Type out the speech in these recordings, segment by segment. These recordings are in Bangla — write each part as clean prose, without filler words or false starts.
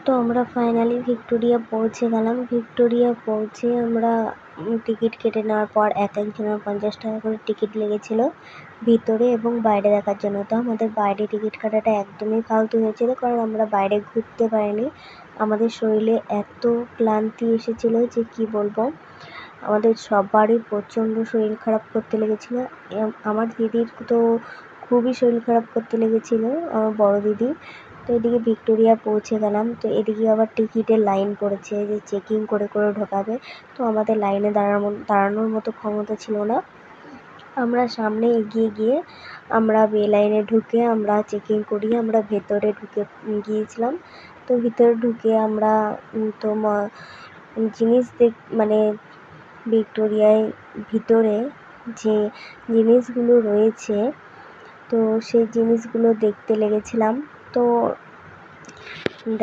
তো আমরা ফাইনালি ভিক্টোরিয়া পৌঁছে গেলাম। ভিক্টোরিয়া পৌঁছে আমরা টিকিট কেটে নেওয়ার পর এক একজনের 50 টাকা করে টিকিট লেগেছিলো ভিতরে এবং বাইরে দেখার জন্য। তো আমাদের বাইরে টিকিট কাটাটা একদমই ফালতু হয়েছিল, কারণ আমরা বাইরে ঘুরতে পারিনি। আমাদের শরীরে এত ক্লান্তি এসেছিলো যে কি বলবো। আমাদের সবারই প্রচণ্ড শরীর খারাপ করতে লেগেছিলো। আমার দিদির তো খুবই শরীর খারাপ করতে লেগেছিলো, আমার বড় দিদি। তো এদিকে ভিক্টোরিয়া পৌঁছে গেলাম। তো এদিকে আবার টিকিটের লাইন পড়েছে, যে চেকিং করে করে ঢোকাবে। তো আমাদের লাইনে দাঁড়ানোর মতো ক্ষমতা ছিল না। আমরা সামনে এগিয়ে গিয়ে আমরা বে লাইনে ঢুকে আমরা চেকিং করিয়ে আমরা ভেতরে ঢুকে গিয়েছিলাম। তো ভিতরে ঢুকে আমরা তো জিনিস মানে ভিক্টোরিয়ায় ভিতরে যে জিনিসগুলো রয়েছে, তো সেই জিনিসগুলো দেখতে লেগেছিলাম। তো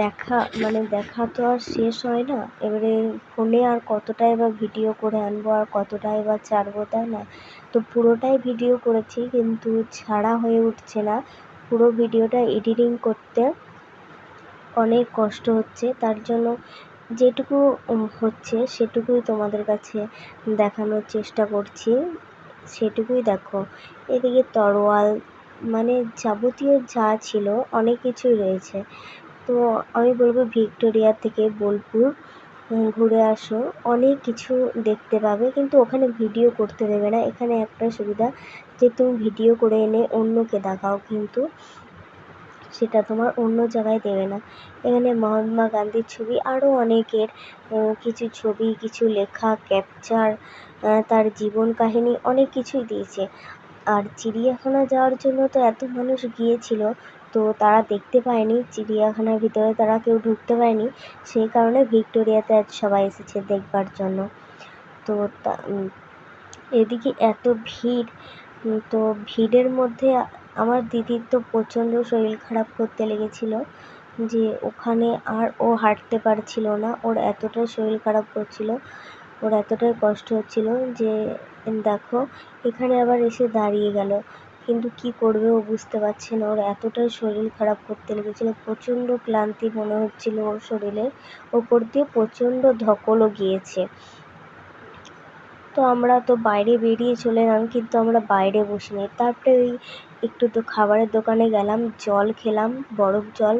দেখা তো আর শেষ হয় না। এবারে ফোনে আর কতটাই বা ভিডিও করে আনবো আর কতটাই বা ছাড়বো, তাই না? তো পুরোটাই ভিডিও করেছি, কিন্তু ছাড়া হয়ে উঠছে না। পুরো ভিডিওটা এডিটিং করতে অনেক কষ্ট হচ্ছে, তার জন্য যেটুকু হচ্ছে সেটুকুই তোমাদের কাছে দেখানোর চেষ্টা করছি। সেটুকুই দেখো। এদিকে তরোয়াল মানে যাবতীয় যা ছিল অনেক কিছুই রয়েছে। তো আমি বলবো ভিক্টোরিয়া থেকে বোলপুর ঘুরে আসো, অনেক কিছু দেখতে পাবে, কিন্তু ওখানে ভিডিও করতে দেবে না। এখানে একটা সুবিধা যে তুমি ভিডিও করে এনে অন্যকে দেখাও, কিন্তু সেটা তোমার অন্য জায়গায় দেবে না। এখানে মহাত্মা গান্ধীর ছবি, আরও অনেকের কিছু ছবি, কিছু লেখা, ক্যাপচার, তার জীবন কাহিনী অনেক কিছুই দিয়েছে। আর চিড়িয়াখানা যাওয়ার জন্য তো এত মানুষ গিয়েছিল, তো তারা দেখতে পায়নি, চিড়িয়াখানার ভিতরে তারা কেউ ঢুকতে পায়নি। সেই কারণে ভিক্টোরিয়াতে আজ সবাই এসেছে দেখবার জন্য। তো এদিকে এত ভিড়, তো ভিড়ের মধ্যে আমার দিদির তো প্রচণ্ড শরীর খারাপ করতে লেগেছিলো, যে ওখানে আর ও হাঁটতে পারছিল না। ওর এতটাই শরীর খারাপ করছিলো, ওর এতটাই কষ্ট হচ্ছিলো যে দেখো এখানে আবার এসে দাঁড়িয়ে গেল, কিন্তু কি করবে ও বুঝতে পারছে না। ওর এতটাই শরীর খারাপ করতে লেগেছিলো, প্রচণ্ড ক্লান্তি মনে হচ্ছিলো ওর শরীরের ওপর দিয়ে, প্রচণ্ড ধকলও গিয়েছে। তো আমরা তো বাইরে বেরিয়ে চলে এলাম, কিন্তু আমরা বাইরে বসিনি। তারপরে ওই একটু তো খাবারের দোকানে গেলাম, জল খেলাম, বরফ জল।